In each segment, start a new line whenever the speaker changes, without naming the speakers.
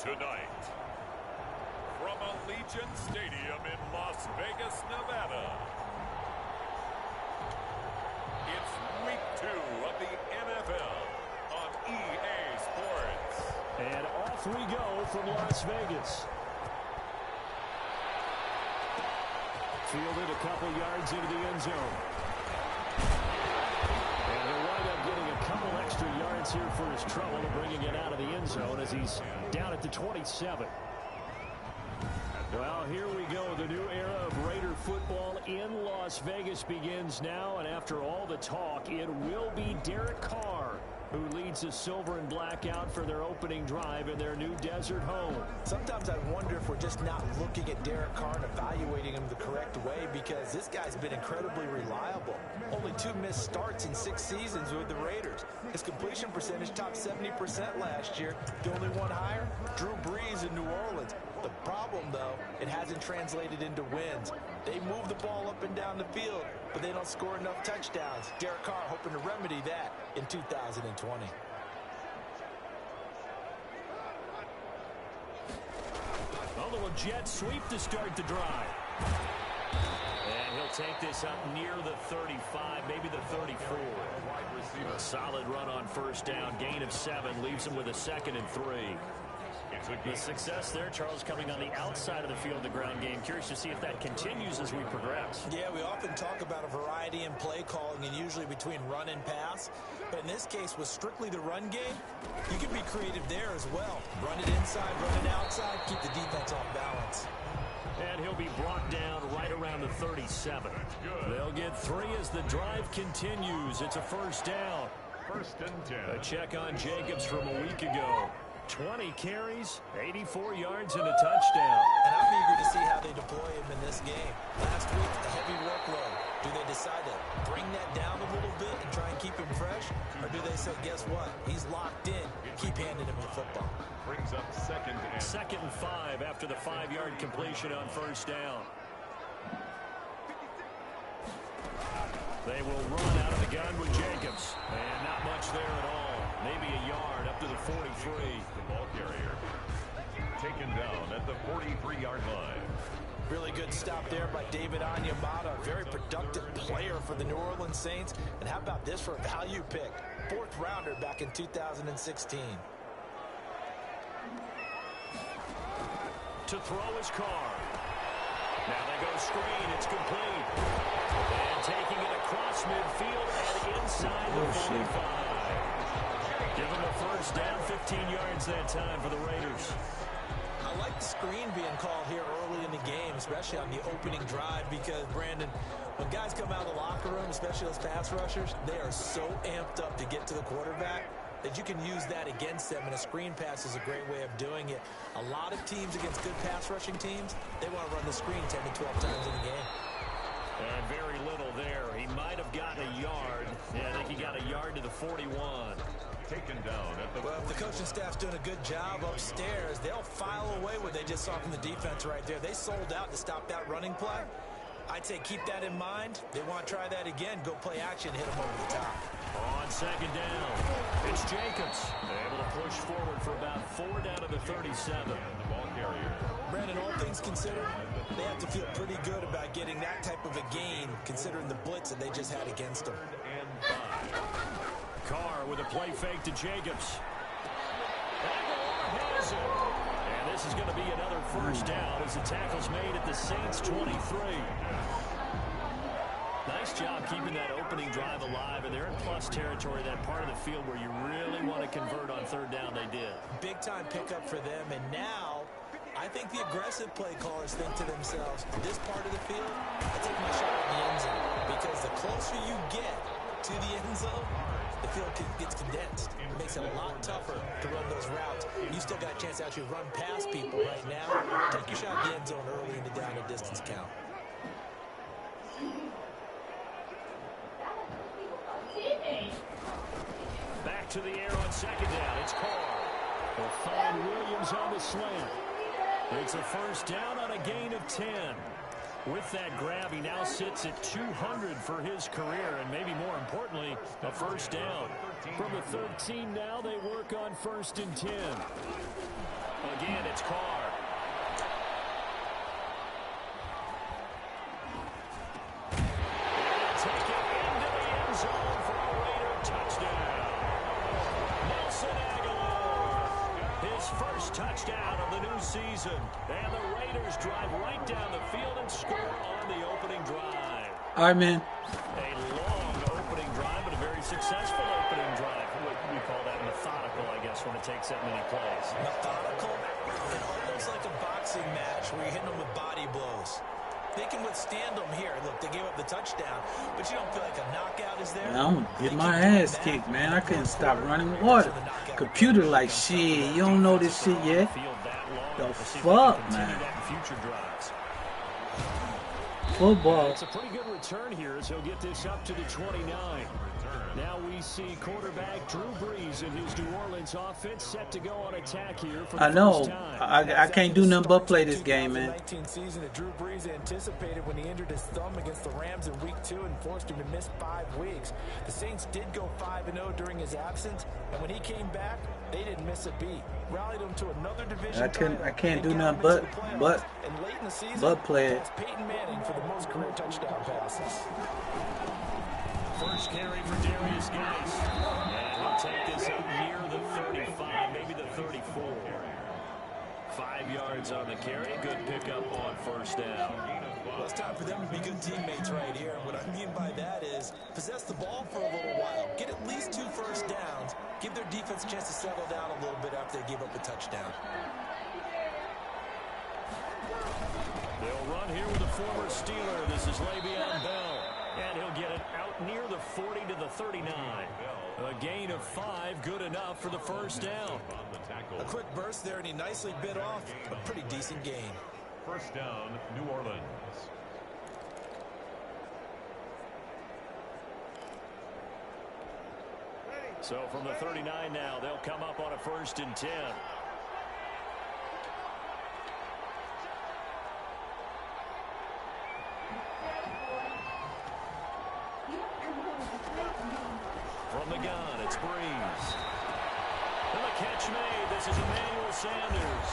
Tonight, from Allegiant Stadium in Las Vegas, Nevada, it's Week 2 of the NFL on EA Sports.
And off we go from Las Vegas. Fielded a couple yards into the end zone. And he'll wind up getting a couple extra yards here for his trouble and bringing it out of the end zone as he's down at the 27. Well, here we go. The new era of Raider football in Las Vegas begins now. And after all the talk, it will be Derek Carr who leads the silver and black out for their opening drive in their new desert home.
Sometimes I wonder if we're just not looking at Derek Carr and evaluating him the correct way, because this guy's been incredibly reliable. Only 2 missed starts in 6 seasons with the Raiders. His completion percentage topped 70% last year. The only one higher, Drew Brees in New Orleans. The problem, though, it hasn't translated into wins. They move the ball up and down the field, but they don't score enough touchdowns. Derek Carr hoping to remedy that in 2020.
A little jet sweep to start the drive. And he'll take this up near the 35, maybe the 34. A solid run on first down, gain of 7, leaves him with a 2nd and 3. The success there, Charles, coming on the outside of the field, the ground game. Curious to see if that continues as we progress.
Yeah, we often talk about a variety in play calling, and usually between run and pass. But in this case, with strictly the run game, you can be creative there as well. Run it inside, run it outside, keep the defense off balance.
And he'll be brought down right around the 37. They'll get 3 as the drive continues. It's a first down.
1st and 10.
A check on Jacobs from a week ago. 20 carries, 84 yards, and a touchdown.
And I'm eager to see how they deploy him in this game. Last week, a heavy workload. Do they decide to bring that down a little bit and try and keep him fresh? Or do they say, guess what? He's locked in. Keep handing him the football.
Brings up 2nd and
2nd and 5 after the 5-yard completion on first down. They will run out of the gun with Jacobs. And not much there at all. Maybe a yard up to the 43.
the ball carrier. Taken down at the 43-yard line.
Really good stop there by David Onyemata. Very productive player for the New Orleans Saints. And how about this for a value pick? 4th rounder back in 2016.
To throw his Carr. Now they go screen. It's complete. And taking it across midfield and inside the 45. Give him a first down, 15 yards that time for the Raiders.
I like the screen being called here early in the game, especially on the opening drive, because, Brandon, when guys come out of the locker room, especially those pass rushers, they are so amped up to get to the quarterback that you can use that against them, and a screen pass is a great way of doing it. A lot of teams against good pass rushing teams, they want to run the screen 10 to 12 times in the game.
And very little there. He might have gotten a yard. Yeah, I think he got a yard to the 41.
Taken down at the...
Well, if the coaching staff's doing a good job upstairs, they'll file away what they just saw from the defense right there. They sold out to stop that running play. I'd say keep that in mind. They want to try that again. Go play action, hit them over the top.
On 2nd down, it's Jacobs. Able to push forward for about 4 down to the 37.
The ball carrier.
Brandon, all things considered, they have to feel pretty good about getting that type of a gain, considering the blitz that they just had against them.
3rd and 5.
Carr with a play fake to Jacobs. Aguilar has it. And this is going to be another first down as the tackle's made at the Saints' 23. Nice job keeping that opening drive alive, and they're in plus territory, that part of the field where you really want to convert on 3rd down. They did. Big
time pickup for them, and now I think the aggressive play callers think to themselves, this part of the field, I take my shot at the end zone, because the closer you get to the end zone, the field gets condensed. It makes it a lot tougher to run those routes. You still got a chance to actually run past people right now. Take your shot at the end zone early in the down and distance count.
Back to the air on 2nd down. It's Carr. They'll find Williams on the slant. It's a first down on a gain of 10. With that grab, he now sits at 200 for his career, and maybe more importantly, a first down. From the 13 now, they work on 1st and 10. Again, it's Carr. They'll take it into the end zone for a Raider touchdown. Nelson Aguilar, his first touchdown of the new season. And the Raiders drive right down the field and score on the opening drive.
All right, man.
A long opening drive, but a very successful opening drive. We call that methodical, I guess, when it takes that many plays.
Methodical? It almost like a boxing match where you're hitting them with body blows. They can withstand them here. Look, they gave up the touchdown, but you don't feel like a knockout is there?
I'm gonna get my ass kicked, man. I couldn't stop running water. Computer like, shit, you don't know this shit yet? The fuck, man? Football.
It's a pretty good return here as he'll get this up to the 29. Now we see quarterback Drew Brees and his New Orleans offense set to go on attack here for the
I know.
first time.
I can't do nothing but play this game, man.
2019 season that Drew Brees anticipated when he injured his thumb against the Rams in Week 2 and forced him to miss 5 weeks. The Saints did go 5-0 during his absence, and when he came back, they didn't miss a beat. Rallied him to another division.
I can't do nothing but play it.
Peyton Manning for the most career touchdown passes.
First carry for Darius Geis. And he'll take this up near the 35, maybe the 34. 5 yards on the carry. Good pickup on first down.
Well, it's time for them to be good teammates right here. What I mean by that is possess the ball for a little while. Get at least 2 first downs. Give their defense a chance to settle down a little bit after they give up a touchdown.
They'll run here with a former Steeler. This is Le'Veon Bell. And he'll get it out near the 40 to the 39. A gain of 5, good enough for the first down.
A quick burst there, and he nicely bit off a pretty decent gain.
First down, New Orleans.
So from the 39 now, they'll come up on a 1st and 10. From the gun, it's Brees. And the catch made. This is Emmanuel Sanders.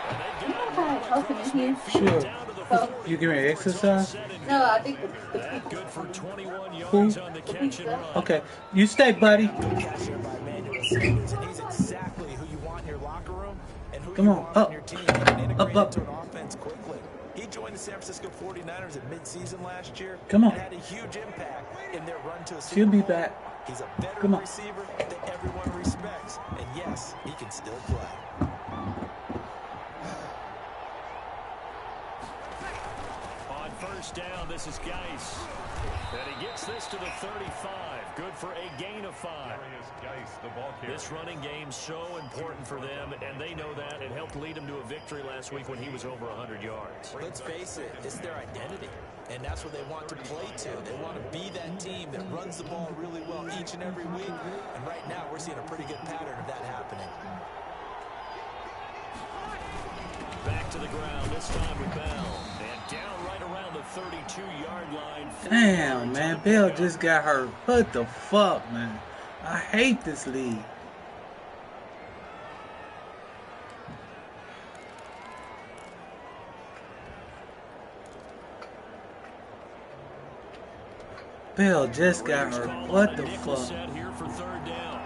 And they've got him
Sure.
down to the 40.
You give me an exercise?
No, I think
That good for 21 yards on the catch and run.
Okay. You stay, buddy.
Catch here by Emmanuel Sanders, and he's exactly who you want in your locker room and who
Come
you
on,
want
up.
on your team. He can integrate
Up.
into an offense quickly. He joined the San Francisco 49ers at midseason last year.
Come on.
And had a huge impact in their run to a Super
She'll be
Bowl.
back.
He's a veteran
Come on.
receiver that everyone respects. And yes, he can still play.
On first down, this is Geis. And he gets this to the 35. Good for a gain of 5. This running game's so important for them, and they know that. It helped lead them to a victory last week when he was over 100 yards.
Let's face it, it's their identity. And that's what they want to play to. They want to be that team that runs the ball really well each and every week. And right now, we're seeing a pretty good pattern of that happening.
Back to the ground, this time with Bell. And down right around the 32-yard line.
Damn, man. Bell just got hurt. What the fuck, man? I hate this league. Bell just got hurt. What the fuck?
Set here for 3rd down.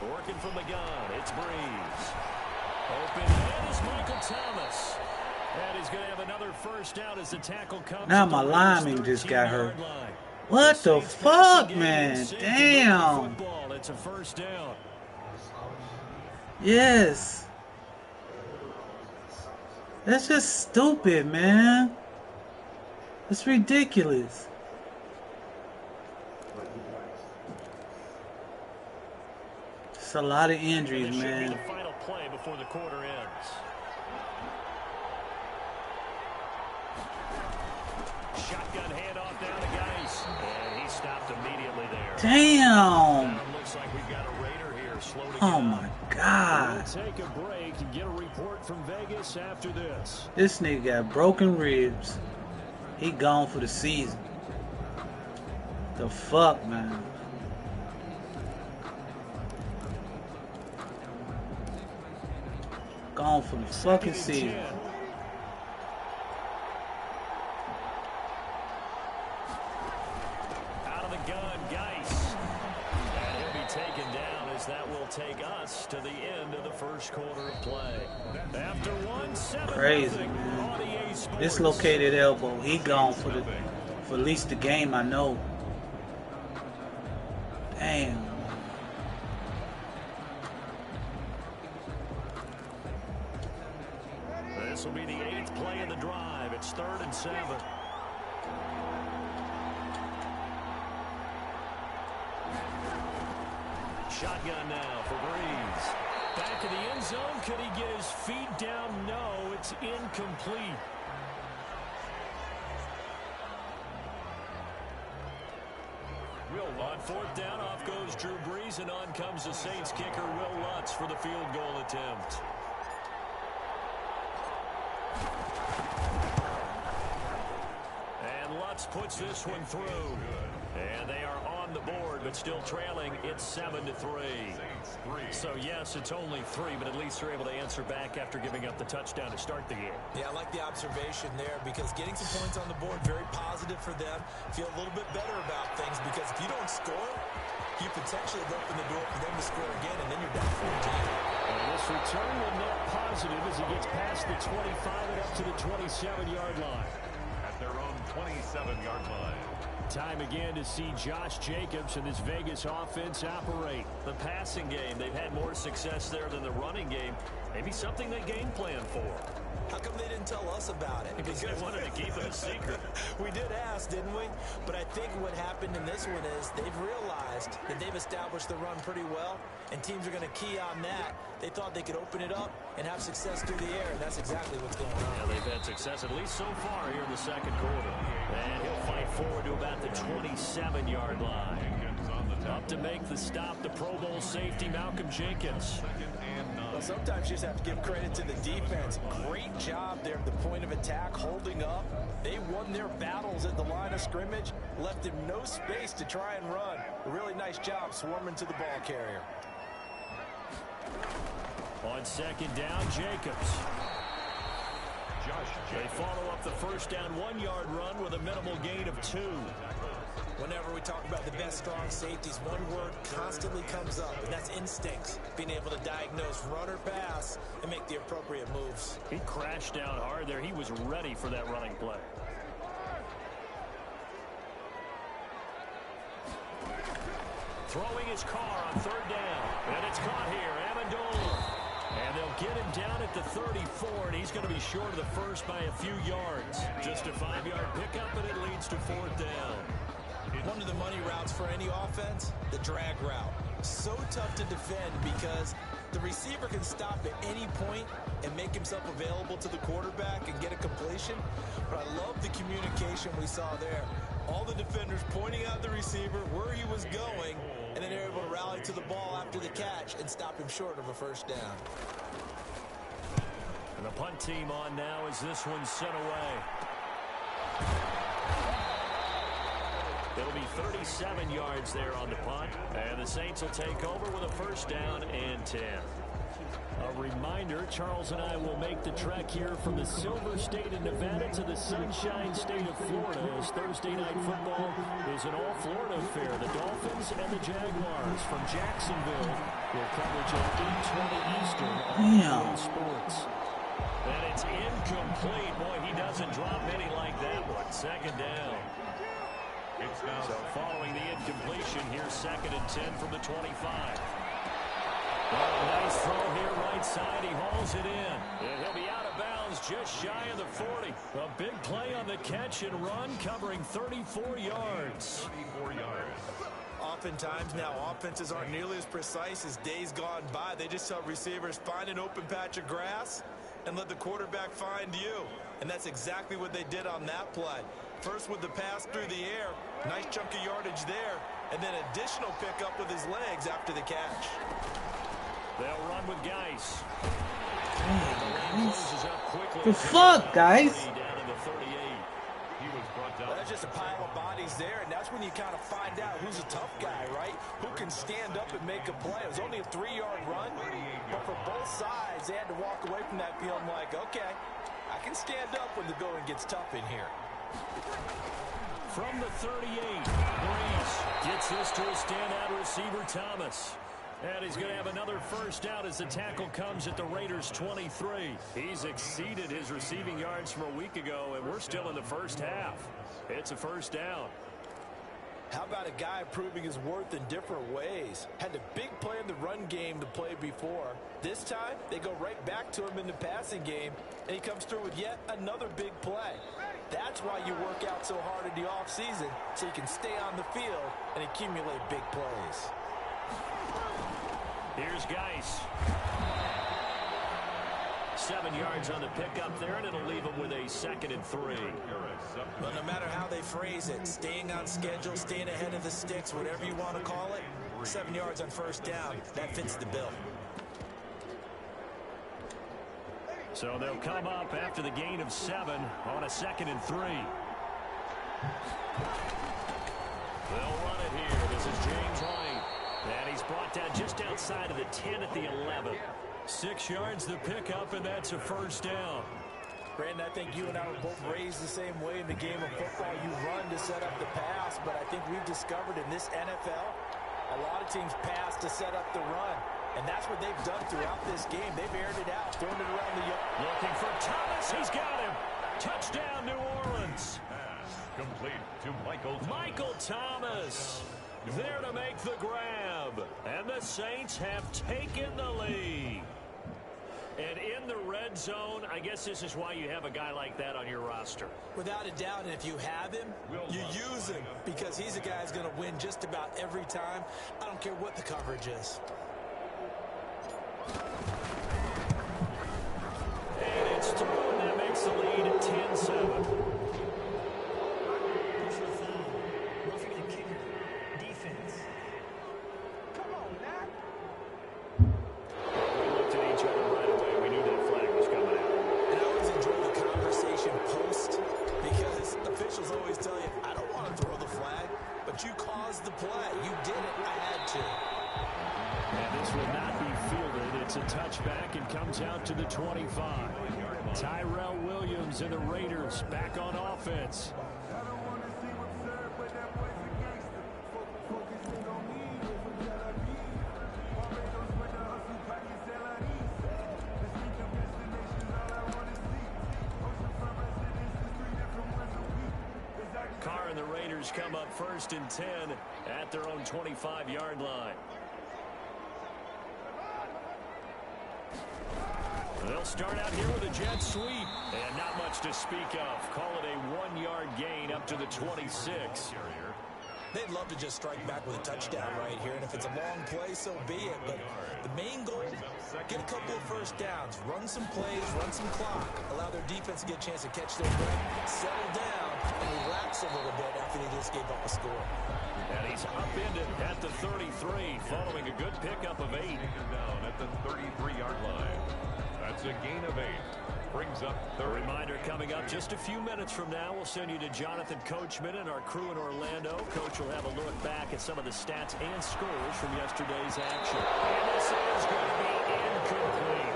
Working from the gun, it's Brees. Open man is Michael Thomas. And he's going to have another first down as the tackle comes.
Now my lineman just got hurt. What the fuck, man? Damn.
It's a first down.
Yes. That's just stupid, man. It's ridiculous. It's a lot of injuries, man.
The final play before the quarter ends. Shotgun handoff down to Geis. And he stopped immediately there.
Damn.
Looks like we've got a Raider here. Slow to
Oh my God.
take a break and get a report from Vegas after this.
This nigga got broken ribs. He gone for the season. The fuck, man. Gone for the fucking season.
Out of the gun, Geis. And he'll be taken down as that will take us to the end of the first quarter of play. After 1-7.
Crazy, man. Dislocated elbow. He gone for at least the game, I know. Damn.
This will be the 8th play of the drive. It's 3rd and 7. Shotgun now for Breeze. Back of the end zone. Could he get his feet down? No, it's incomplete. On 4th down, off goes Drew Brees, and on comes the Saints kicker, Will Lutz, for the field goal attempt. And Lutz puts this one through. And they are on the board, but still trailing. It's 7-3. So, yes, it's only 3, but at least they're able to answer back after giving up the touchdown to start the game.
Yeah, I like the observation there because getting some points on the board, very positive for them. Feel a little bit better about things because if you don't score, you potentially have opened the door for them to score again, and then you're down 14.
And this return will net positive as he gets past the 25 and up to the 27-yard line.
At their own 27-yard line.
Time again to see Josh Jacobs and this Vegas offense operate. The passing game, they've had more success there than the running game. Maybe something they game plan for.
How come they didn't tell us about it?
Because they wanted to keep it a secret.
We did ask, didn't we? But I think what happened in this one is they've realized that they've established the run pretty well, and teams are going to key on that. They thought they could open it up and have success through the air, and that's exactly what's going on.
Yeah, they've had success, at least so far, here in the second quarter. And he'll fight forward to about the 27-yard line. Up to make the stop, the Pro Bowl safety, Malcolm Jenkins.
Well, sometimes you just have to give credit to the defense. Great job there at the point of attack, holding up. They won their battles at the line of scrimmage, left him no space to try and run. A really nice job swarming to the ball carrier.
On 2nd down, Jacobs. They follow up the first down 1-yard run with a minimal gain of 2.
Whenever we talk about the best strong safeties, one word constantly comes up, and that's instincts. Being able to diagnose run or pass and make the appropriate moves.
He crashed down hard there. He was ready for that running play. Throwing his car on 3rd down. And it's caught here. Amendola. And they'll get him down at the 34, and he's going to be short of the first by a few yards. Just a 5-yard pickup, and it leads to 4th down.
One of the money routes for any offense, the drag route. So tough to defend because the receiver can stop at any point and make himself available to the quarterback and get a completion. But I love the communication we saw there. All the defenders pointing out the receiver, where he was going, and then they're able to rally to the ball after the catch and stop him short of a first down.
And the punt team on now as this one's sent away. It'll be 37 yards there on the punt. And the Saints will take over with a first down and 10. A reminder, Charles and I will make the trek here from the Silver State of Nevada to the Sunshine State of Florida as Thursday Night Football is an all-Florida affair. The Dolphins and the Jaguars from Jacksonville will coverage at 8:20 Eastern on Sports. And it's incomplete. Boy, he doesn't drop many like that one. 2nd down. So following the incompletion, here's 2nd and 10 from the 25. Oh, nice throw here right side. He hauls it in. And he'll be out of bounds just shy of the 40. A big play on the catch and run covering 34 yards.
34 yards.
Oftentimes now offenses aren't nearly as precise as days gone by. They just tell receivers, find an open patch of grass and let the quarterback find you. And that's exactly what they did on that play. First with the pass through the air, nice chunk of yardage there, and then additional pickup with his legs after the catch.
They'll run with Geis.
Dang, guys. The fuck, guys?
Well, there's just a pile of bodies there, and that's when you kind of find out who's a tough guy, right? Who can stand up and make a play. It was only a 3-yard run, but for both sides, they had to walk away from that feeling like, okay, I can stand up when the going gets tough in here.
From the 38, Breeze gets this to a standout receiver, Thomas. And he's going to have another first down as the tackle comes at the Raiders' 23. He's exceeded his receiving yards from a week ago, and we're still in the first half. It's a first down.
How about a guy proving his worth in different ways? Had a big play in the run game to play before. This time, they go right back to him in the passing game, and he comes through with yet another big play. That's why you work out so hard in the offseason, so you can stay on the field and accumulate big plays.
Here's Geis. 7 yards on the pickup there, and it'll leave him with a 2nd and 3.
Well, no matter how they phrase it, staying on schedule, staying ahead of the sticks, whatever you want to call it, 7 yards on first down, that fits the bill.
So they'll come up after the gain of 7 on a 2nd and 3. They'll run it here. This is James White. And he's brought down just outside of the 10 at the 11. 6 yards the pickup, and that's a first down.
Brandon, I think you and I were both raised the same way in the game of football. You run to set up the pass, but I think we've discovered in this NFL, a lot of teams pass to set up the run. And that's what they've done throughout this game. They've aired it out, thrown it around the yard.
Looking for Thomas. He's got him. Touchdown, New Orleans.
Complete to
Michael Thomas. There to make the grab. And the Saints have taken the lead. And in the red zone, I guess this is why you have a guy like that on your roster.
Without a doubt, and if you have him, you use him, because he's a guy who's going to win just about every time. I don't care what the coverage is.
And it's through, and that makes the lead at 10-7.
You caused the play. You did it. I had to.
And this will not be fielded. It's a touchback and comes out to the 25. Tyrell Williams and the Raiders back on offense. Carr and the Raiders come up 1st and 10 at their own 25-yard line. They'll start out here with a jet sweep. And not much to speak of. Call it a 1-yard gain up to the 26.
They'd love to just strike back with a touchdown right here, and if it's a long play, so be it. But the main goal, get a couple of first downs, run some plays, run some clock, allow their defense to get a chance to catch their breath, settle down, and relax a little bit after they just gave up a score.
And he's upended at the 33, following a good pickup of 8.
Down at the 33-yard line. That's a gain of 8. Brings up
a reminder coming up just a few minutes from now. We'll send you to Jonathan Coachman and our crew in Orlando. Coach will have a look back at some of the stats and scores from yesterday's action. And this is going to be incomplete.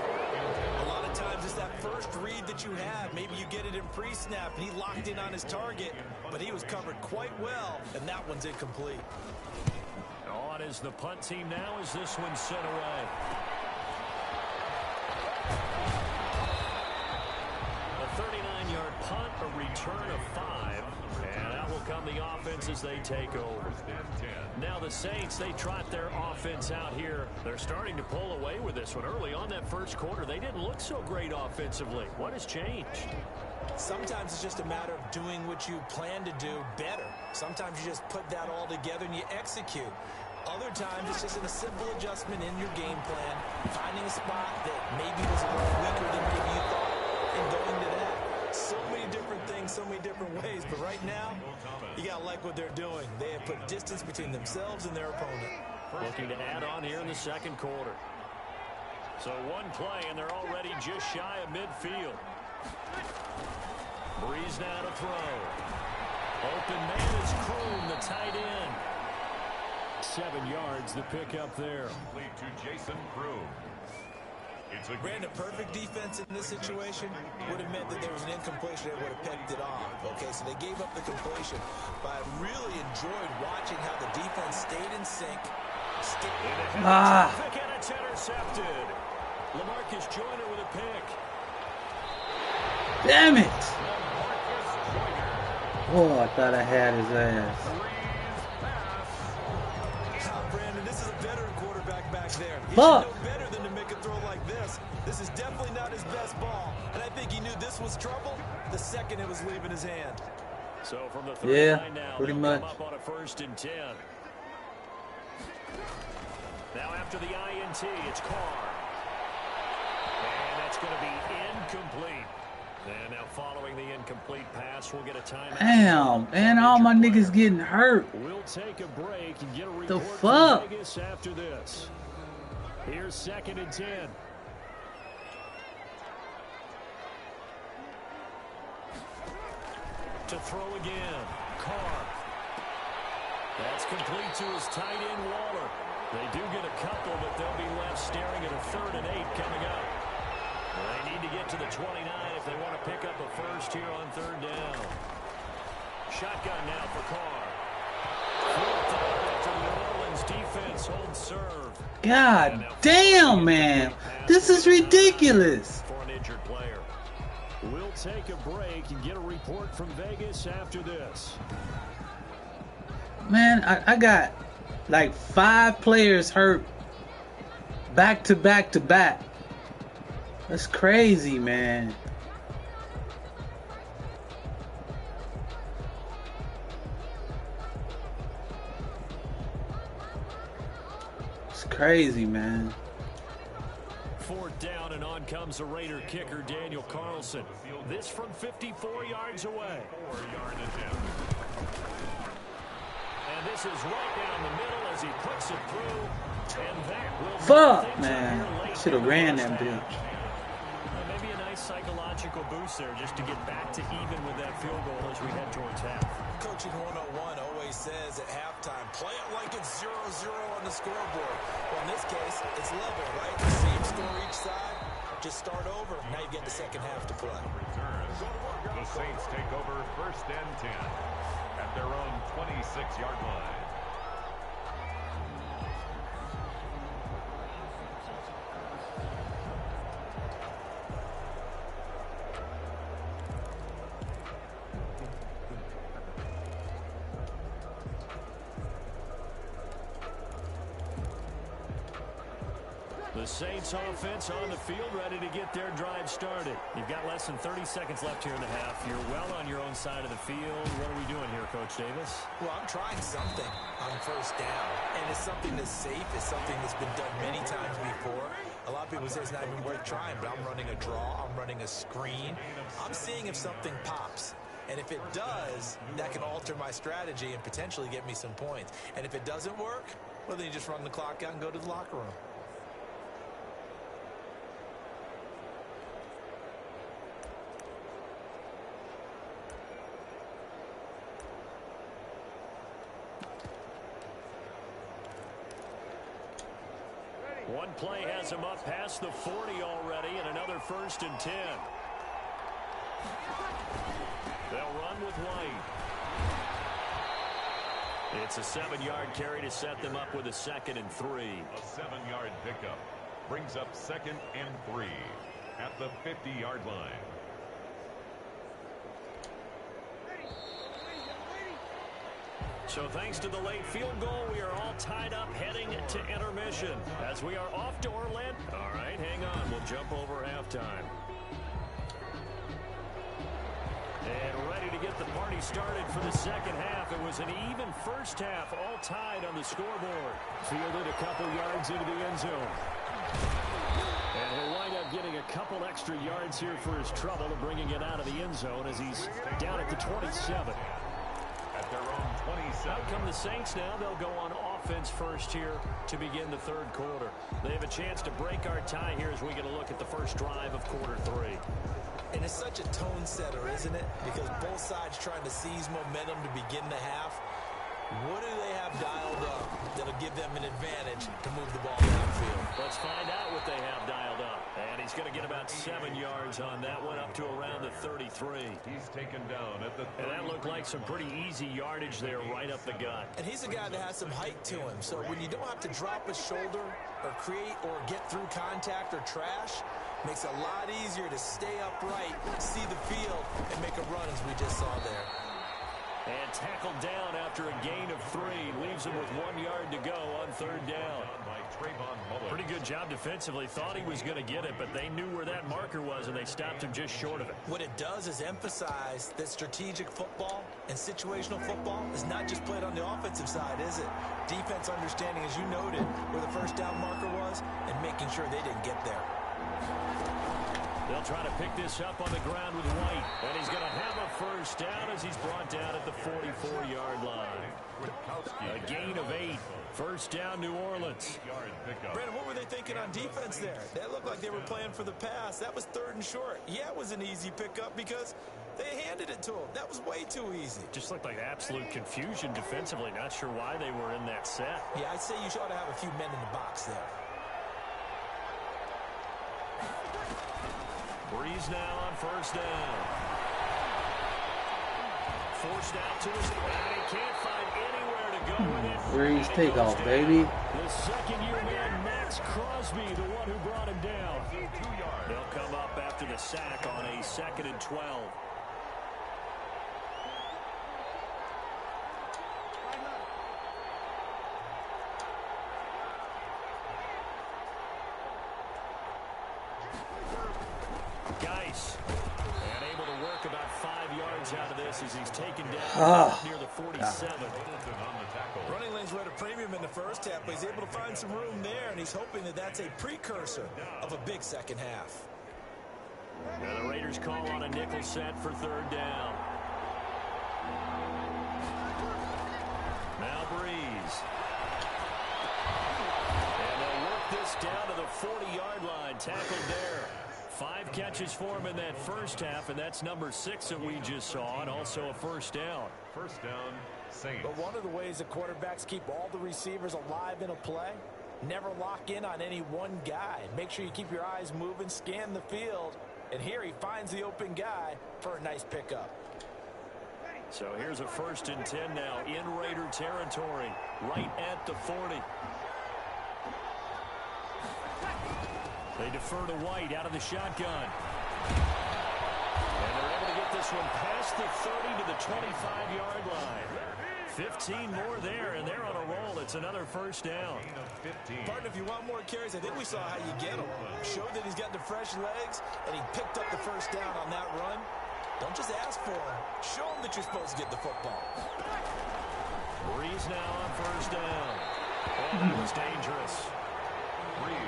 A lot of times it's that first read that you have. Maybe you get it in pre-snap, and he locked in on his target, but he was covered quite well, and that one's incomplete.
On is the punt team now as this one's sent away. A 39-yard punt, a return of 5, and out will come the offense as they take over. Now the Saints, they trot their offense out here. They're starting to pull away with this one. Early on that first quarter, they didn't look so great offensively. What has changed?
Sometimes it's just a matter of doing what you plan to do better. Sometimes you just put that all together and you execute. Other times it's just a simple adjustment in your game plan, finding a spot that maybe was a little weaker than maybe you thought, and going to that. So many different things, so many different ways, but right now, you gotta like what they're doing. They have put distance between themselves and their opponent.
Looking to add on here in the second quarter. So one play, and they're already just shy of midfield. Breeze now to throw. Open man is Kroom, the tight end. 7 yards, the pickup there.
Lead to Jason Kroom.
Brandon, perfect defense in this situation would have meant that there was an incompletion that would have picked it off. Okay, so they gave up the completion. But I really enjoyed watching how the defense stayed in sync.
And it's intercepted. LaMarcus Joyner with a pick.
Damn it! Oh, I thought I had his ass.
Brandon, this is a veteran quarterback back there. He
Fuck.
should know better than to make a throw like this. This is definitely not his best ball. And I think he knew this was trouble the second it was leaving his hand.
So from the 39 now,
pretty
they'll
much.
come up on a 1st and 10. Now after the INT, it's Carr. And that's going to be incomplete. And now following the incomplete pass, we'll get a timeout.
Damn, man, all my niggas getting hurt.
We'll take a break and get a report
The
from
fuck?
Vegas after this. Here's 2nd and 10. To throw again, Carr. That's complete to his tight end, Waller. They do get a couple, but they'll be left staring at a 3rd and 8 coming up. They need to get to the 29 if they want to pick up a first here on 3rd down. Shotgun now for Carr. 4th down after the New Orleans defense holds serve.
God damn, man. This is ridiculous.
For an injured player. We'll take a break and get a report from Vegas after this.
Man, I got like 5 players hurt back to back to back. That's crazy, man. It's crazy, man.
4th down, and on comes the Raider kicker, Daniel Carlson. This from 54 yards away.
4-yard attempt.
And this is right down the middle as he puts it through. And that will
Fuck, man. Should have ran that bitch.
Maybe a nice psychological boost there just to get back to even with that field goal as we head towards half.
Coaching 101 always says at halftime, play it like it's 0-0 on the scoreboard. Well, in this case, it's level, right? The same score each side. Just start over. Now you get the second half to play.
Returns. The Saints take over 1st and 10 at their own 26-yard line.
The Saints offense on the field, ready to get their drive started. You've got less than 30 seconds left here in the half. You're well on your own side of the field. What are we doing here, Coach Davis?
Well, I'm trying something on 1st down, and it's something that's safe. It's something that's been done many times before. A lot of people say it's not even worth trying, but I'm running a draw. I'm running a screen. I'm seeing if something pops. And if it does, that can alter my strategy and potentially get me some points. And if it doesn't work, well, then you just run the clock out and go to the locker room.
One play has him up past the 40 already, and another 1st and 10. They'll run with White. It's a 7-yard carry to set them up with a 2nd and 3.
A 7-yard pickup brings up 2nd and 3 at the 50-yard line.
So thanks to the late field goal, we are all tied up heading to intermission as we are off to Orlando. All right, hang on. We'll jump over halftime. And ready to get the party started for the second half. It was an even first half, all tied on the scoreboard. Fielded a couple yards into the end zone. And he'll wind up getting a couple extra yards here for his trouble and bringing it out of the end zone as he's down at the 27.
At their own 27.
come the Saints now. They'll go on offense first here to begin the third quarter. They have a chance to break our tie here as we get a look at the first drive of quarter 3.
And it's such a tone setter, isn't it? Because both sides trying to seize momentum to begin the half. What do they have dialed up that'll give them an advantage to move the ball downfield?
Let's find out what they have dialed up. And he's going to get about 7 yards on that one, up to around the 33.
He's taken down at the 30.
And that looked like some pretty easy yardage there right up the gut.
And he's a guy that has some height to him. So when you don't have to drop a shoulder or create or get through contact or trash, makes it a lot easier to stay upright, see the field, and make a run as we just saw there.
And tackled down after a gain of 3. Leaves him with 1 yard to go on third down. Pretty good job defensively. Thought he was going to get it, but they knew where that marker was, and they stopped him just short of it.
What it does is emphasize that strategic football and situational football is not just played on the offensive side, is it? Defense understanding, as you noted, where the first down marker was and making sure they didn't get there.
They'll try to pick this up on the ground with White. And he's going to have a first down as he's brought down at the 44-yard line. A gain of 8. First down, New Orleans.
Brandon, what were they thinking on defense there? That looked like they were playing for the pass. That was 3rd and short. Yeah, it was an easy pickup because they handed it to him. That was way too easy.
Just looked like absolute confusion defensively. Not sure why they were in that set.
Yeah, I'd say you ought to have a few men in the box there.
Breeze now on first down. Forced out to his and he can't find anywhere to go with it.
Breeze takeoff, baby.
The second-year man, Max Crosby, the one who brought him down. They'll come up after the sack on a 2nd and 12. And able to work about 5 yards out of this as he's taken down near the 47.
Running lanes were at a premium in the first half, but he's able to find some room there, and he's hoping that that's a precursor of a big second half.
Now the Raiders call on a nickel set for 3rd down. Now Breeze. And they'll work this down to the 40-yard line. Tackled there. 5 catches for him in that first half, and that's number 6 that we just saw, and also a first down.
First down, Saints.
But one of the ways that quarterbacks keep all the receivers alive in a play, never lock in on any one guy. Make sure you keep your eyes moving, scan the field, and here he finds the open guy for a nice pickup.
So here's a 1st and 10 now in Raider territory, right at the 40. They defer to White out of the shotgun. And they're able to get this one past the 30 to the 25-yard line. 15 more there, and they're on a roll. It's another first down.
Partner, if you want more carries, I think we saw how you get them. Showed that he's got the fresh legs, and he picked up the first down on that run. Don't just ask for him. Show him that you're supposed to get the football.
Breeze now on first down. Oh, that was dangerous.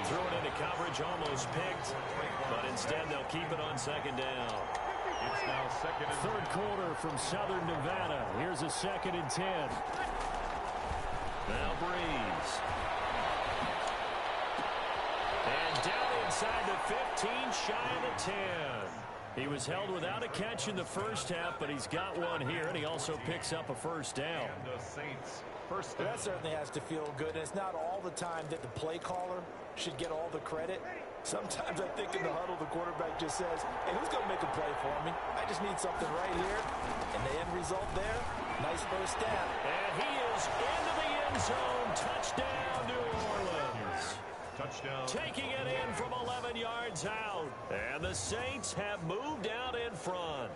Threw it into coverage, almost picked, but instead they'll keep it on 2nd down.
It's now 2nd and
3rd quarter from Southern Nevada. Here's a 2nd and 10. Now Breeze. And down inside the 15, shy of the 10. He was held without a catch in the first half, but he's got one here, and he also picks up a first down.
And the Saints. First down.
That certainly has to feel good. And it's not all the time that the play caller should get all the credit. Sometimes I think in the huddle, the quarterback just says, hey, who's going to make a play for me? I just need something right here. And the end result there, nice first down.
And he is into the end zone. Touchdown, New Orleans.
Touchdown.
Taking it in from 11 yards out. And the Saints have moved out in front.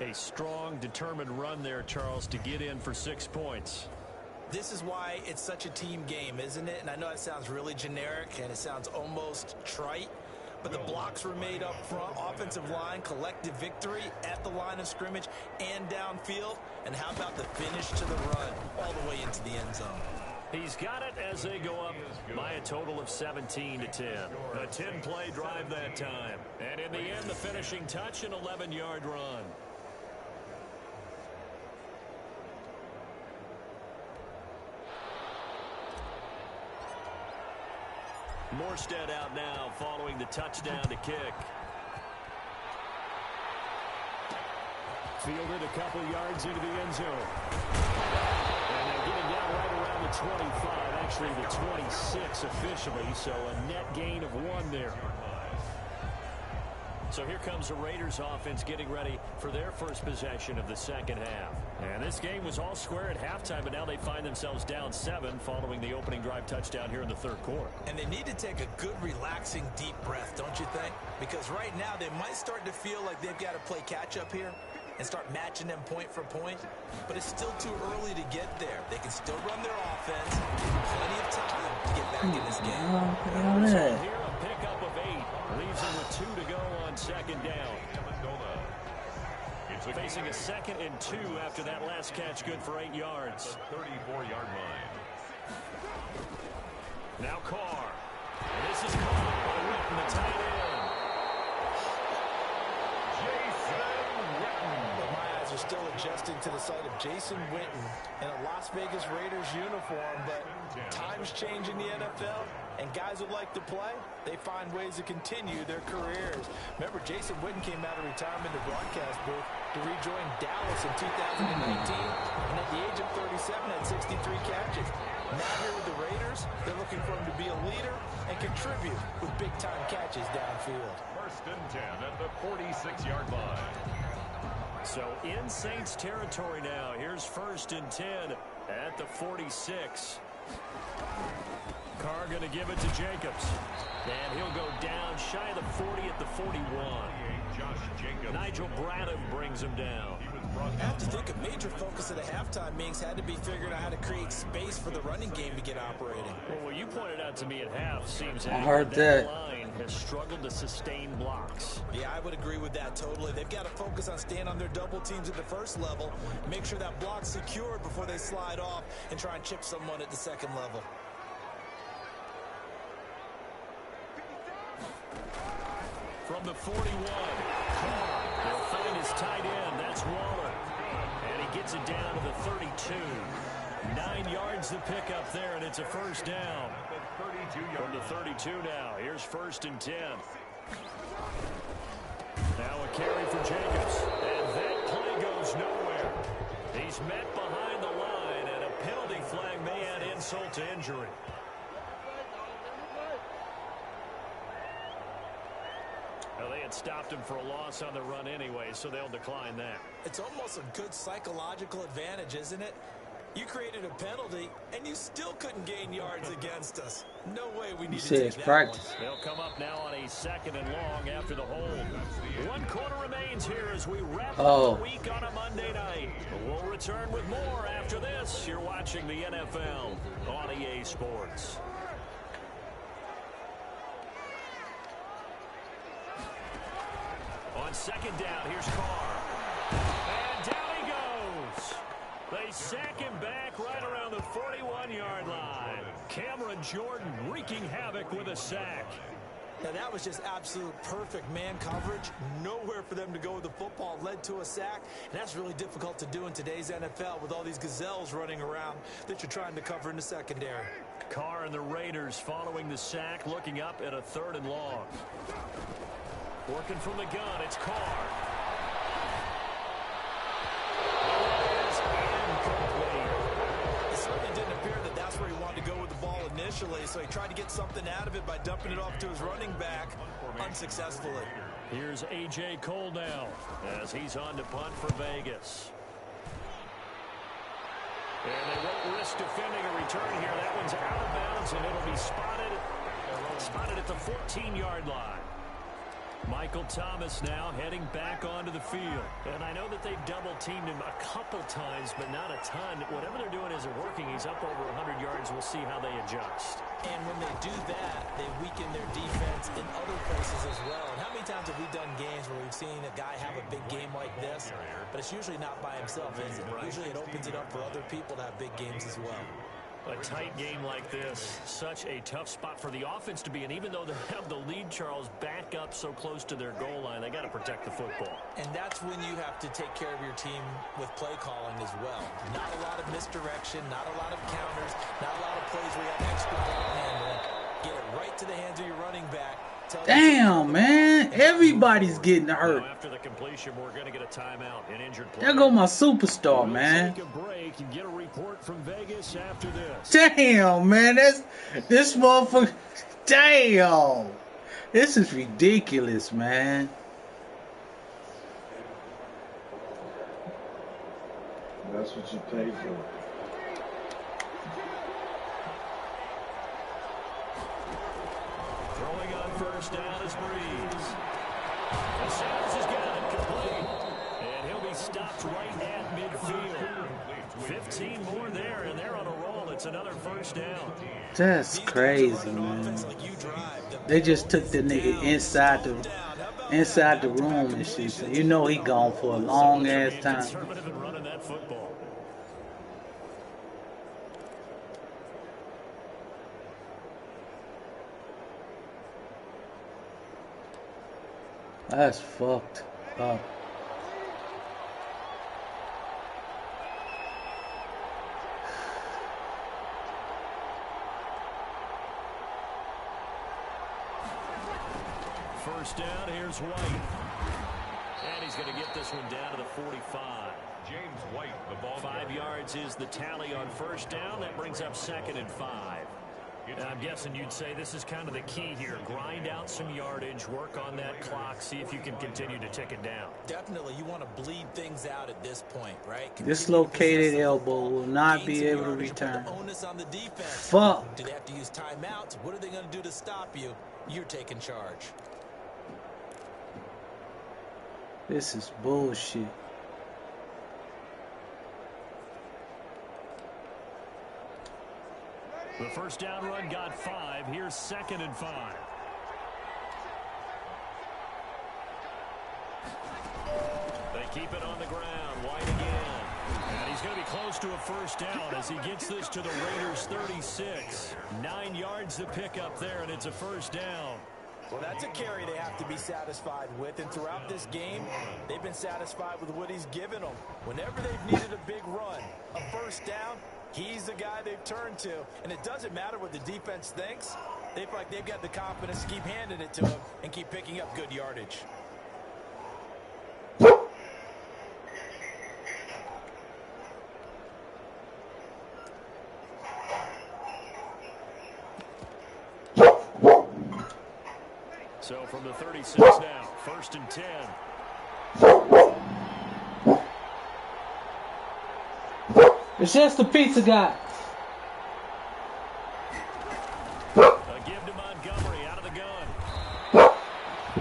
A strong, determined run there, Charles, to get in for 6 points.
This is why it's such a team game, isn't it? And I know it sounds really generic and it sounds almost trite, but the blocks were made up front, offensive line, collective victory at the line of scrimmage and downfield. And how about the finish to the run all the way into the end zone?
He's got it as they go up by a total of 17 to 10. A 10-play drive that time. And in the end, the finishing touch, an 11-yard run. Morstead out now following the touchdown to kick. Fielded a couple yards into the end zone. And they're getting down right around the 25, actually the 26 officially, so a net gain of 1 there. So here comes the Raiders offense getting ready for their first possession of the second half. And this game was all square at halftime, but now they find themselves down 7 following the opening drive touchdown here in the third quarter.
And they need to take a good, relaxing, deep breath, don't you think? Because right now they might start to feel like they've got to play catch-up here and start matching them point for point. But it's still too early to get there. They can still run their offense. Plenty of time to get back in this game.
So here a pickup of 8. Leaves them with 2 to go on second down. Facing a 2nd and 2 after that last catch, good for 8 yards.
34-yard line.
Now Carr. And this is caught by Witten, the tight end.
Are still adjusting to the sight of Jason Witten in a Las Vegas Raiders uniform, but times change in the NFL, and guys who like to play, they find ways to continue their careers. Remember, Jason Witten came out of retirement to broadcast booth to rejoin Dallas in 2019, and at the age of 37 had 63 catches. Now here with the Raiders, they're looking for him to be a leader and contribute with big-time catches downfield.
1st and 10 at the 46-yard line.
So in Saints territory now. Here's 1st and 10 at the 46. Carr going to give it to Jacobs. And he'll go down shy of the 40 at the 41. Nigel Bradham brings him down.
I have to think a major focus of the halftime meetings had to be figuring out how to create space for the running game to get operating.
Well, what you pointed out to me at half seems
I heard that.
Line has struggled to sustain blocks.
Yeah, I would agree with that totally. They've got to focus on staying on their double teams at the first level, make sure that block's secured before they slide off and try and chip someone at the second level.
From the 41, they'll find his tight end. That's Waller. And he gets it down to the 32. 9 yards to pick up there, and it's a first down. From the 32 now. Here's 1st and 10. Now a carry for Jacobs. And that play goes nowhere. He's met behind the line, and a penalty flag may add insult to injury. Well, they had stopped him for a loss on the run anyway, so they'll decline that.
It's almost a good psychological advantage, isn't it? You created a penalty, and you still couldn't gain yards against us. No way we need to take that
practice.
one.
They'll come up now on a 2nd and long after the hold. 1 quarter remains here as we wrap up the week on a Monday night. We'll return with more after this. You're watching the NFL on EA Sports. On 2nd down, here's Carr. And down he goes. They sack him back right around the 41-yard line. Cameron Jordan wreaking havoc with a sack.
Now that was just absolute perfect man coverage. Nowhere for them to go with the football. Led to a sack. And that's really difficult to do in today's NFL with all these gazelles running around that you're trying to cover in the secondary.
Carr and the Raiders following the sack, looking up at a 3rd and long. Working from the gun, it's Carr.
It certainly didn't appear that that's where he wanted to go with the ball initially, so he tried to get something out of it by dumping it off to his running back unsuccessfully.
Here's A.J. Cole now as he's on to punt for Vegas. And they won't risk defending a return here. That one's out of bounds, and it'll be spotted at the 14-yard line. Michael Thomas now heading back onto the field. And I know that they've double-teamed him a couple times, but not a ton. Whatever they're doing isn't working. He's up over 100 yards. We'll see how they adjust.
And when they do that, they weaken their defense in other places as well. And how many times have we done games where we've seen a guy have a big game like this? But it's usually not by himself, is it? Usually it opens it up for other people to have big games as well.
A tight game like this, such a tough spot for the offense to be in. Even though they have the lead, Charles, back up so close to their goal line, they got to protect the football.
And that's when you have to take care of your team with play calling as well. Not a lot of misdirection, not a lot of counters, not a lot of plays where you have extra ball handling. Get it right to the hands of your running back.
Damn, man. Everybody's getting hurt.
Now, after the completion, we're going to get a timeout. An injured player.
There go my superstar, man.
Take a break and get a report from Vegas after this.
Damn, man. This motherfucker. Damn. This is ridiculous, man.
That's what you pay for.
Throwing on first down is Breeze. The Sanders has got it complete. And he'll be stopped right at midfield. 15 more there, and they're on a roll. It's another first down.
That's crazy, man. They just took the nigga inside the room and shit. So you know he gone for a long ass time.
Conservative in running that football.
That's fucked up.
First down, here's White. And he's going to get this one down to the 45.
James White, the ball.
5 yards is the tally on first down. That brings up 2nd and 5. And I'm guessing you'd say this is kind of the key here. Grind out some yardage, work on that clock, see if you can continue to tick it down.
Definitely, you want to bleed things out at this point, right?
Dislocated elbow will not be able to return. Fuck.
Do they have to use timeouts? What are they going to do to stop you? You're taking charge.
This is bullshit.
The first down run got 5. Here's 2nd and 5. They keep it on the ground. White again. And he's going to be close to a first down as he gets this to the Raiders' 36. 9 yards to pick up there, and it's a first down.
Well, that's a carry they have to be satisfied with, and throughout this game, they've been satisfied with what he's given them. Whenever they've needed a big run, a first down, he's the guy they've turned to. And it doesn't matter what the defense thinks. They feel like they've got the confidence to keep handing it to him and keep picking up good yardage.
So from the 36 now, 1st and 10.
It's just the pizza guy.
A give to Montgomery out of the gun.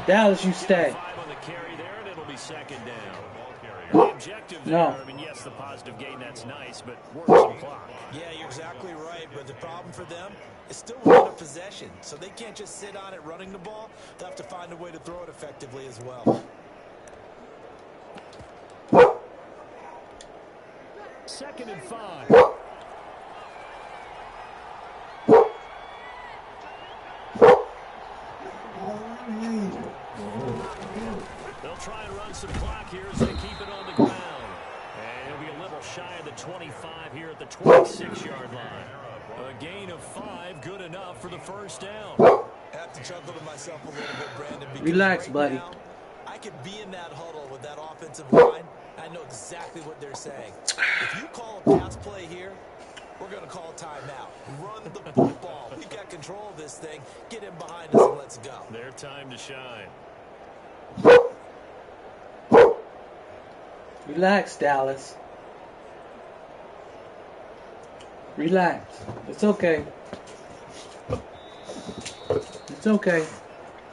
Dallas, you stay.
5 on the carry there, and it'll be 2nd down. The objective there,
No.
I mean, yes, the positive gain, that's nice, but work some clock.
Yeah, you're exactly right, but the problem for them is still running a possession, so they can't just sit on it running the ball. They'll have to find a way to throw it effectively as well.
2nd and 5. They'll try and run some clock here as they keep it on the ground. And he'll be a little shy of the 25 here at the 26-yard line. A gain of 5, good enough for the first down.
I have to chuckle to myself a little bit, Brandon. Because
Relax,
right
buddy.
now, I could be in that huddle with that offensive line. I know exactly what they're saying. If you call a pass play here, we're going to call a timeout. Run the football. We've got control of this thing. Get in behind us and let's go.
Their time to shine.
Relax, Dallas. Relax. It's okay. It's okay.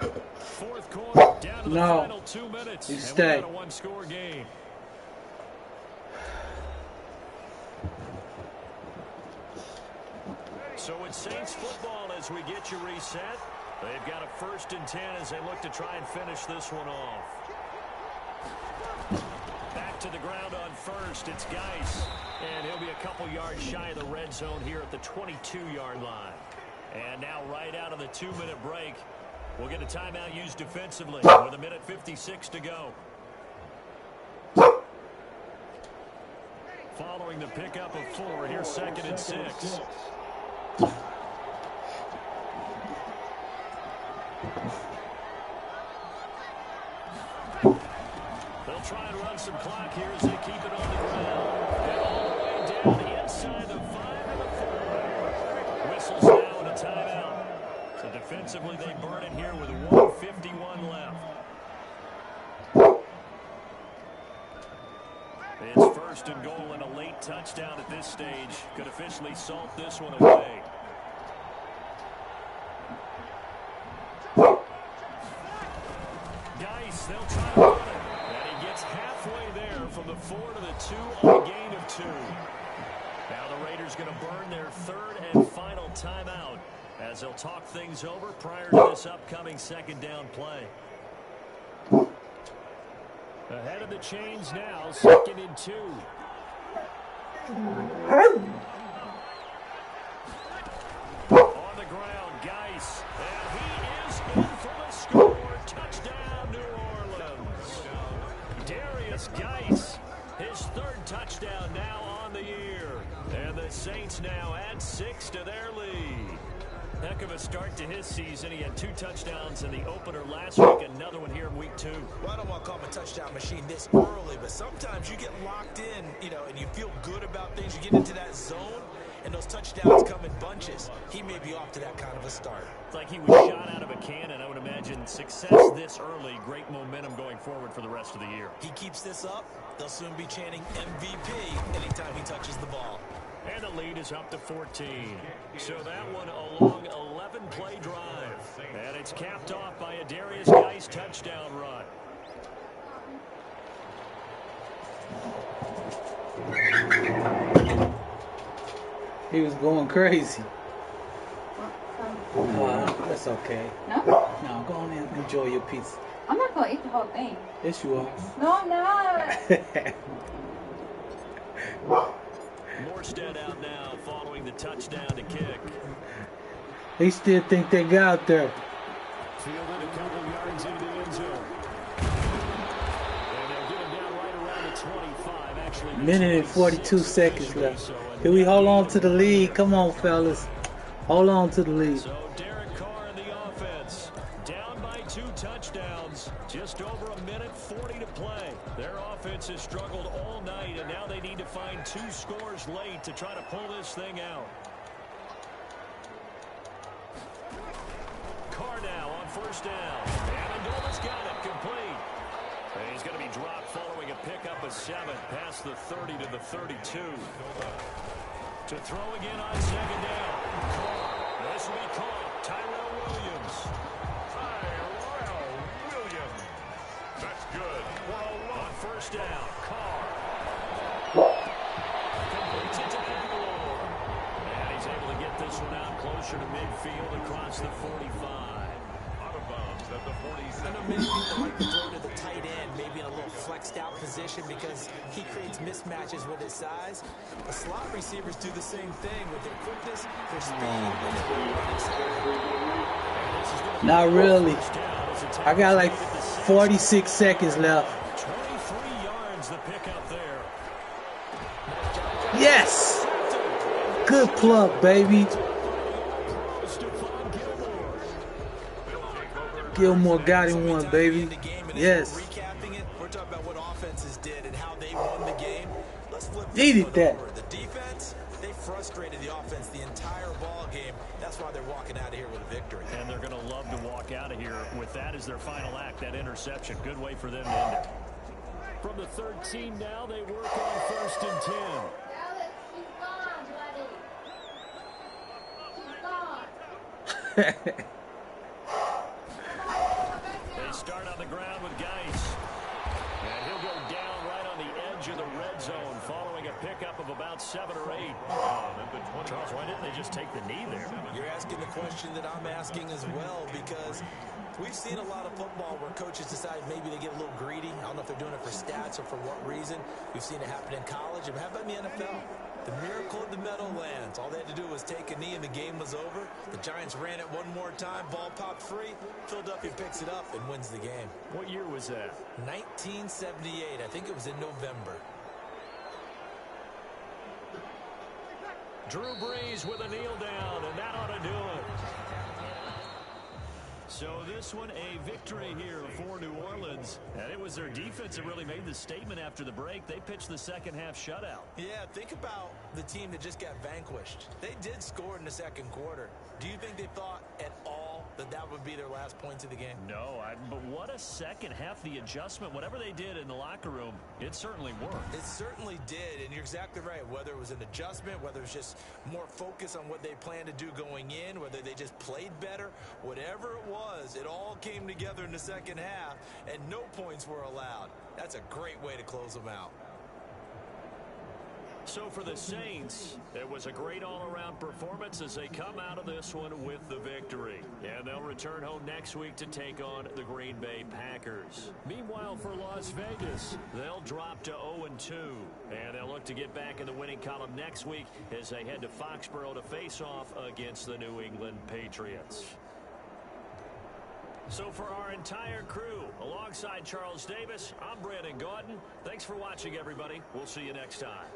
4th quarter, down to the
No.
final 2 minutes.
You
and
stay.
we got a 1-score game. So it's Saints football as we get you reset. They've got a 1st and 10 as they look to try and finish this one off. Back to the ground on first. It's Geis. And he'll be a couple yards shy of the red zone here at the 22-yard line. And now right out of the 2-minute break, we'll get a timeout used defensively with 1:56 to go. Following the pickup of 4, here's 2nd and 6. back here as they keep it on the ground. And all the way down inside the 5 and the 4. Whistles now and a timeout. So defensively, they burn it here with 1:51 left. It's first and goal and a late touchdown at this stage. Could officially salt this one away. Geis, they'll try to run it. And he gets halfway there from the 4 to the 2 on a gain of 2. Now the Raiders going to burn their third and final timeout as they'll talk things over prior to this upcoming second down play. Ahead of the chains now, 2nd and 2. On the ground, Geis. And he is in for the score. Touchdown, New Orleans. Darius Geis, his 3rd touchdown now on the year. And the Saints now add 6 to their lead. Heck of a start to his season. He had 2 touchdowns in the opener last week, another one here in week 2.
Well, I don't want to call him a touchdown machine this early, but sometimes you get locked in, and you feel good about things. You get into that zone, and those touchdowns come in bunches. He may be off to that kind of a start.
It's like he was shot out of a cannon. I would imagine success this early, great momentum going forward for the rest of the year.
He keeps this up, they'll soon be chanting MVP anytime he touches the ball.
And the lead is up to 14. So that one a long 11-play drive. And it's capped off by a Darius Geis touchdown run.
He was going crazy. That's okay.
No?
No, go on and enjoy your pizza.
I'm not going to eat the whole thing.
Yes, you are.
No, I'm not.
Morstead out now following the touchdown to kick.
They still think they got there.
Fielded a couple yards into the end zone. And they'll get him down right around the 25. Actually,
Minute and 42 seconds left. Can we hold on to the lead? Come on, fellas. Hold on to the lead.
So Derek Carr in the offense. Down by 2 touchdowns. Just over a minute 40 to play. Their offense has struggled all night, and now they need to find 2 scores late to try to pull this thing out. Carr now on first down. Amendola's got it complete. And he's going to be dropped following a pickup of 7 past the 30 to the 32. To throw again on second down. Carr. This will be caught. Tyrell Williams.
Tyrell Williams. That's good.
On first down. Carr. Completes it to Aguilar. And he's able to get this one out closer to midfield across the 45.
Out of bounds at the 47.
I know many people like to throw to the tight end, maybe in a little flexed out position because he creates mismatches with his size. The slot receivers do the same thing with their quickness, their speed, and their running style.
Not really. I got like 46 seconds left.
23 yards the pickup there.
Yes! Good plug, baby. Gilmore got him one, baby. Yes.
Recapping it, we're talking about what offenses did and how they won the game. Let's flip this
Needed
one
that.
over. The defense, they frustrated the offense the entire ball game. That's why they're walking out of here with a victory.
And they're going to love to walk out of here with that as their final act, that interception. Good way for them to end it. From the 13 now, they work on first and 10.
Alex, she's gone, buddy. She's gone.
They start on the ground with Geis. And he'll go down right on the edge of the red zone following a pickup of about 7 or 8. Charles, why didn't they just take the knee there?
You're asking the question that I'm asking as well, because we've seen a lot of football where coaches decide maybe they get a little greedy. I don't know if they're doing it for stats or for what reason. We've seen it happen in college. And how about in the NFL? The miracle of the Meadowlands. All they had to do was take a knee and the game was over. The Giants ran it one more time. Ball popped free. Philadelphia picks it up and wins the game.
What year was that?
1978. I think it was in November.
Drew Brees with a kneel down, and that ought to do it. So this one, a victory here for New Orleans. And it was their defense that really made the statement after the break. They pitched the second half shutout.
Yeah, think about the team that just got vanquished. They did score in the second quarter. Do you think they thought at all that that would be their last points of the game?
No, but what a second half. The adjustment, whatever they did in the locker room, it certainly worked.
It certainly did, and you're exactly right. Whether it was an adjustment, whether it's just more focus on what they planned to do going in, whether they just played better, whatever it was, it all came together in the second half, and no points were allowed. That's a great way to close them out.
So for the Saints, it was a great all-around performance as they come out of this one with the victory. And they'll return home next week to take on the Green Bay Packers. Meanwhile, for Las Vegas, they'll drop to 0-2. And they'll look to get back in the winning column next week as they head to Foxborough to face off against the New England Patriots. So for our entire crew, alongside Charles Davis, I'm Brandon Gaudin. Thanks for watching, everybody. We'll see you next time.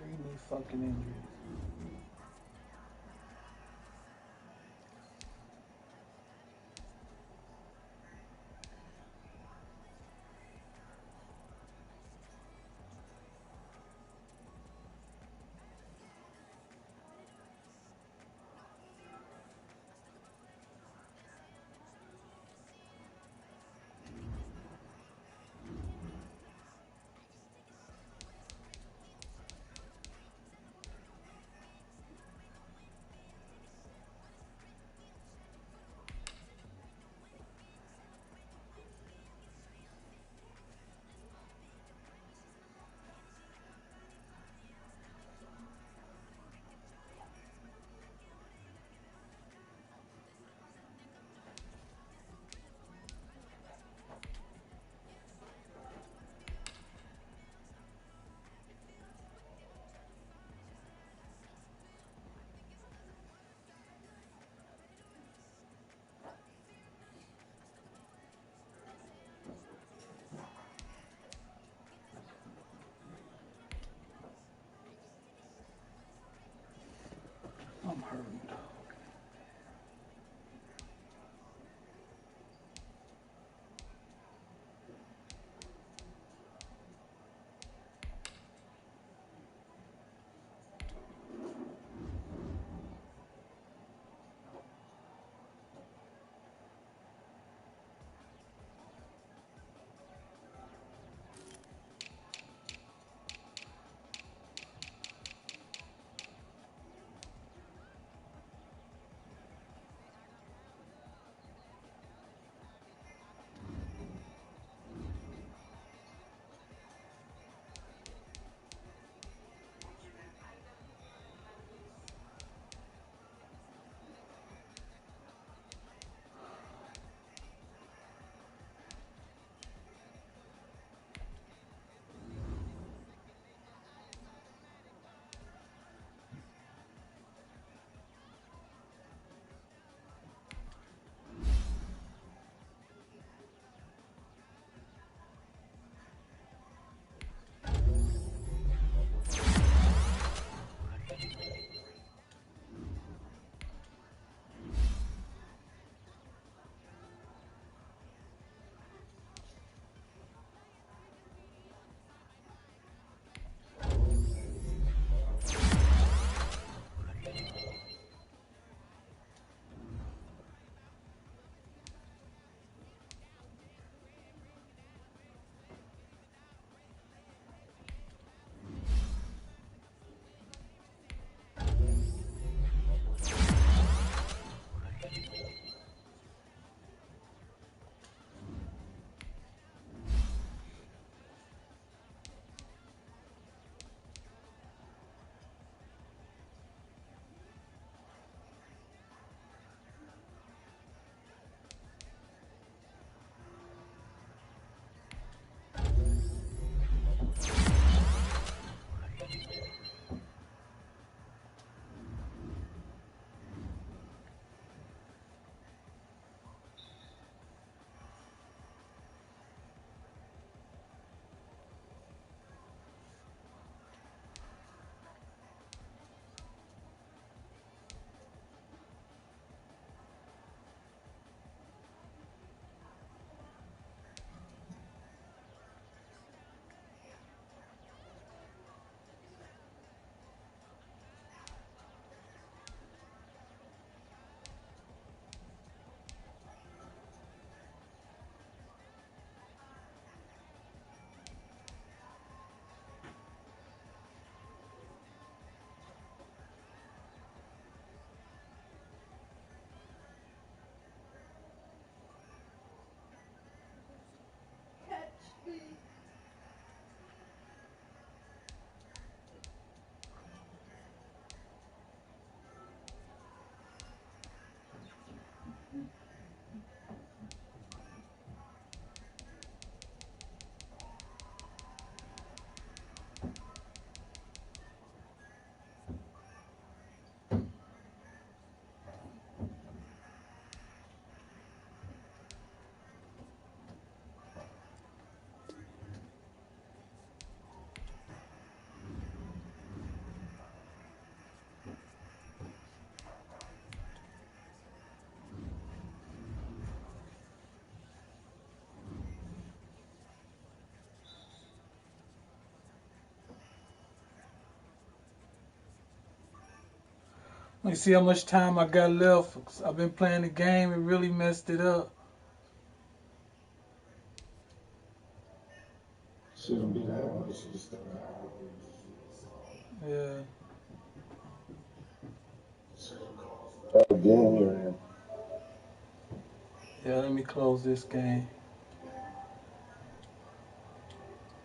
Really fucking injuries. Let me see how much time I got left. I've been playing the game. It really messed it up.
Shouldn't be that much.
Yeah.
Again, you're in.
Yeah, let me close this game.